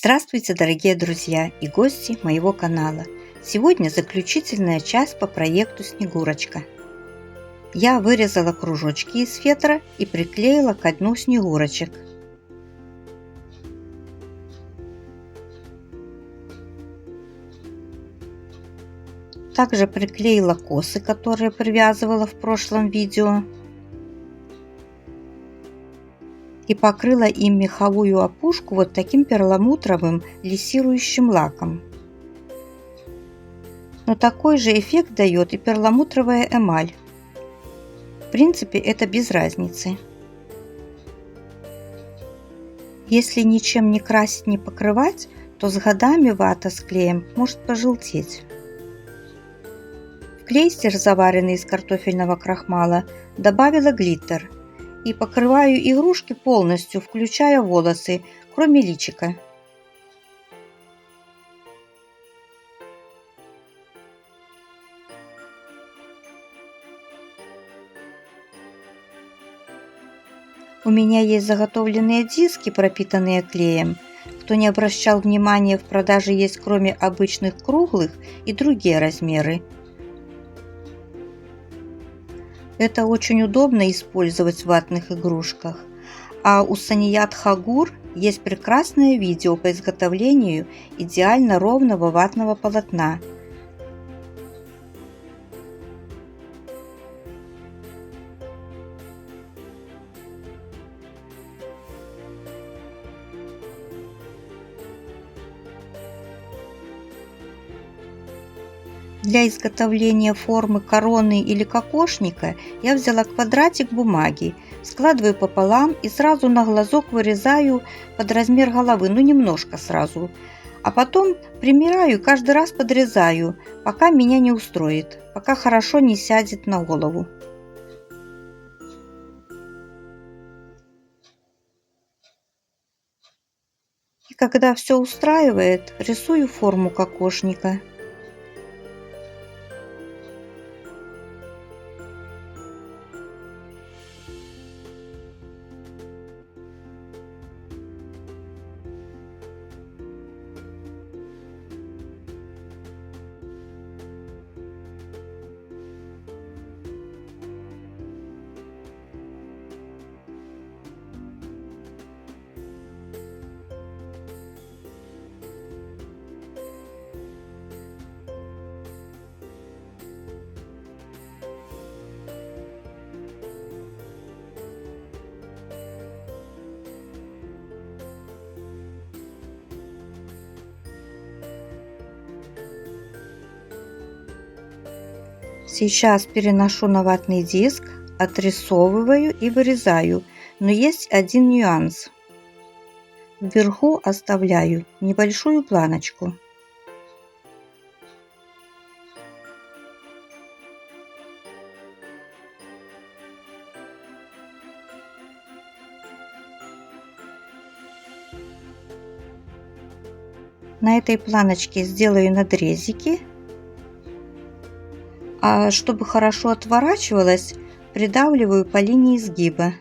Здравствуйте, дорогие друзья и гости моего канала! Сегодня заключительная часть по проекту Снегурочка. Я вырезала кружочки из фетра и приклеила ко дну снегурочек. Также приклеила косы, которые привязывала в прошлом видео. И покрыла им меховую опушку вот таким перламутровым лессирующим лаком. Но такой же эффект дает и перламутровая эмаль. В принципе, это без разницы. Если ничем не красить, не покрывать, то с годами вата с клеем может пожелтеть. В клейстер, заваренный из картофельного крахмала, добавила глиттер. И покрываю игрушки полностью, включая волосы, кроме личика. У меня есть заготовленные диски, пропитанные клеем. Кто не обращал внимания, в продаже есть кроме обычных круглых и другие размеры. Это очень удобно использовать в ватных игрушках. А у Саният Хагур есть прекрасное видео по изготовлению идеально ровного ватного полотна. Для изготовления формы короны или кокошника я взяла квадратик бумаги, складываю пополам и сразу на глазок вырезаю под размер головы, немножко сразу. А потом примеряю и каждый раз подрезаю, пока меня не устроит, пока хорошо не сядет на голову. И когда все устраивает, рисую форму кокошника. Сейчас переношу на ватный диск, отрисовываю и вырезаю, но есть один нюанс. Вверху оставляю небольшую планочку. На этой планочке сделаю надрезики. А чтобы хорошо отворачивалось, придавливаю по линии изгиба.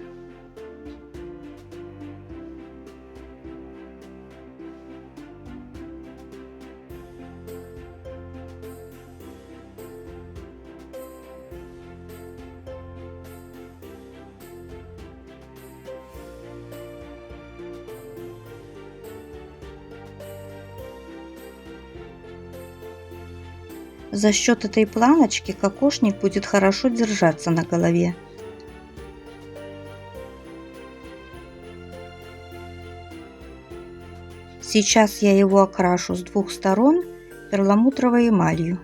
За счет этой планочки кокошник будет хорошо держаться на голове. Сейчас я его окрашу с двух сторон перламутровой эмалью.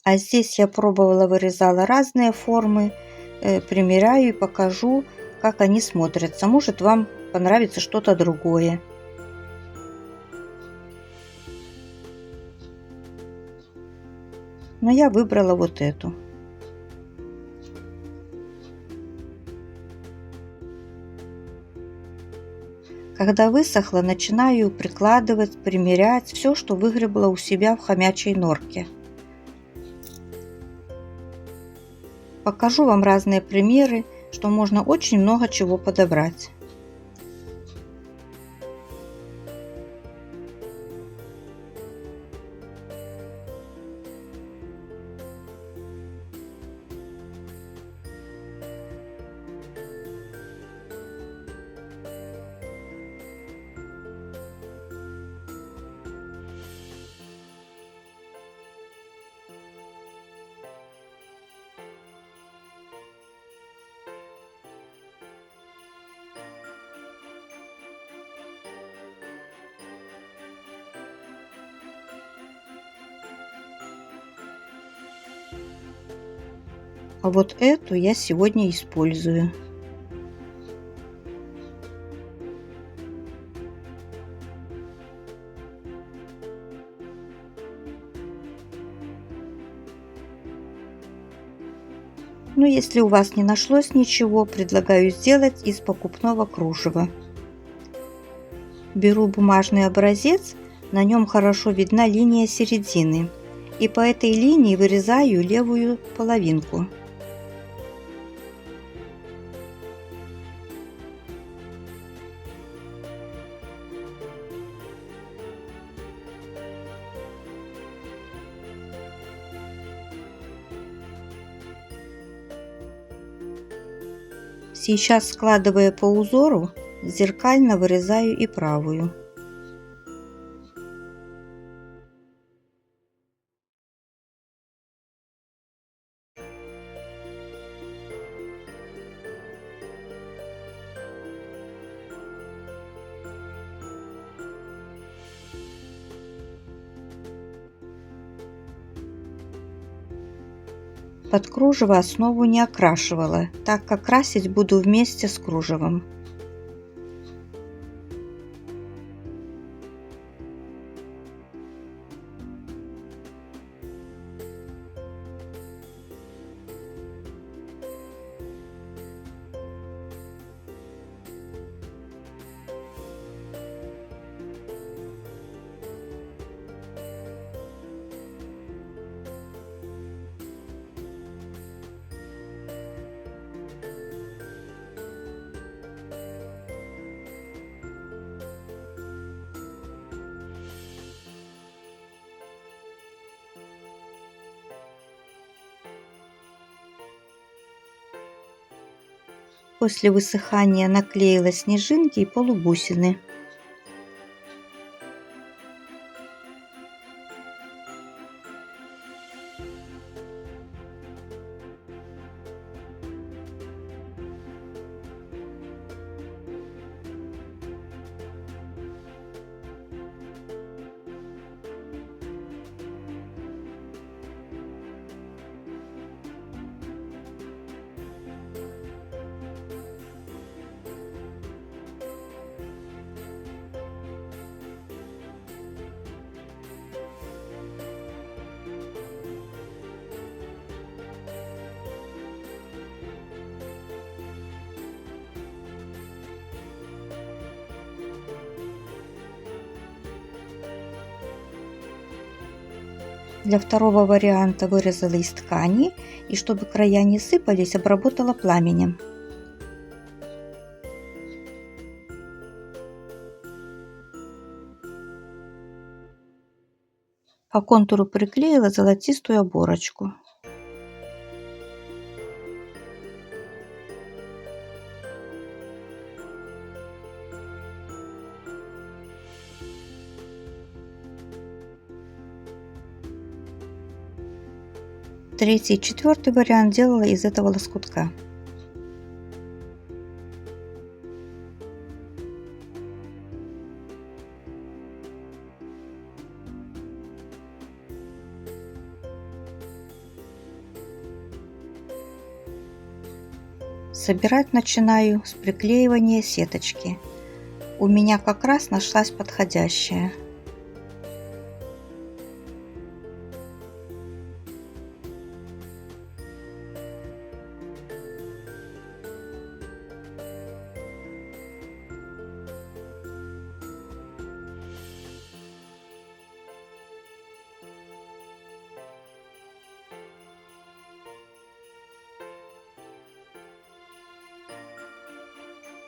А здесь я пробовала, вырезала разные формы, примеряю и покажу, как они смотрятся. Может, вам понравится что-то другое. Но я выбрала вот эту. Когда высохло, начинаю прикладывать, примерять все, что выгребла у себя в хомячей норке. Покажу вам разные примеры, что можно очень много чего подобрать. А вот эту я сегодня использую. Но если у вас не нашлось ничего, предлагаю сделать из покупного кружева. Беру бумажный образец, на нем хорошо видна линия середины, и по этой линии вырезаю левую половинку. Сейчас, складывая по узору, зеркально вырезаю и правую. Под кружево основу не окрашивала, так как красить буду вместе с кружевом. После высыхания наклеила снежинки и полубусины. Для второго варианта вырезала из ткани и, чтобы края не сыпались, обработала пламенем. По контуру приклеила золотистую оборочку. Третий и четвертый вариант делала из этого лоскутка. Собирать начинаю с приклеивания сеточки. У меня как раз нашлась подходящая.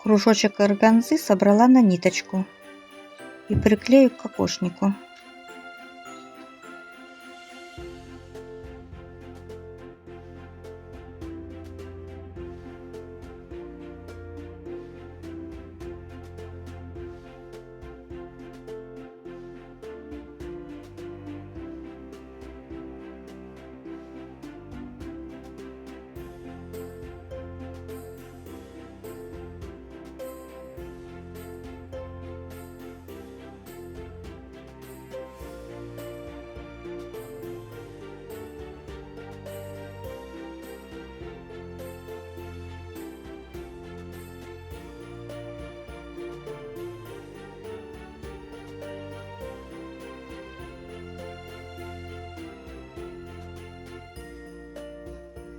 Кружочек органзы собрала на ниточку и приклею к кокошнику.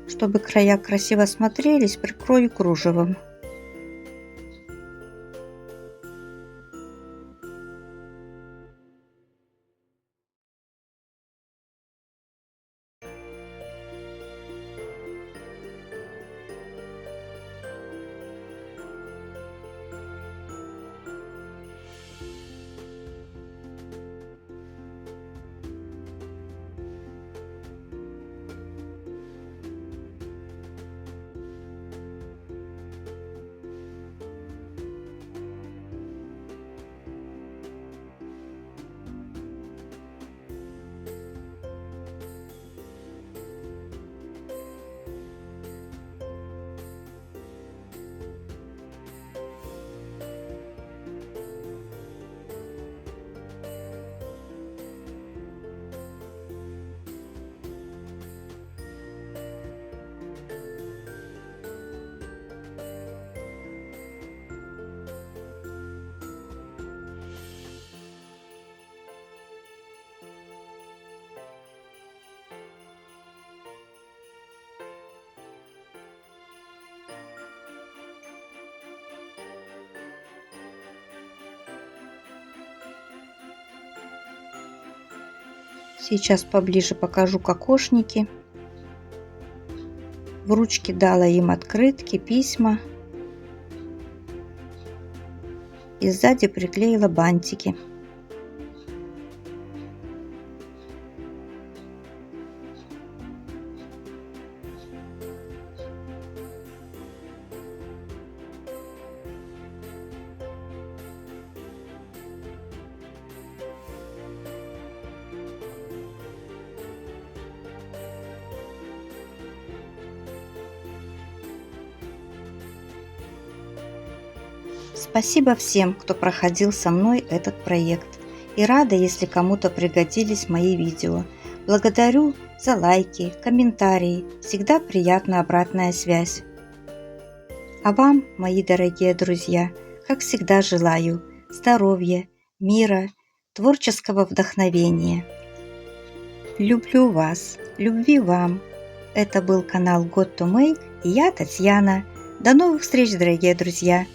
Чтобы края красиво смотрелись, прикрою кружевом. Сейчас поближе покажу кокошники. В ручки дала им открытки, письма. И сзади приклеила бантики. Спасибо всем, кто проходил со мной этот проект. И рада, если кому-то пригодились мои видео. Благодарю за лайки, комментарии. Всегда приятна обратная связь. А вам, мои дорогие друзья, как всегда желаю здоровья, мира, творческого вдохновения. Люблю вас, любви вам. Это был канал God to Make и я, Татьяна. До новых встреч, дорогие друзья!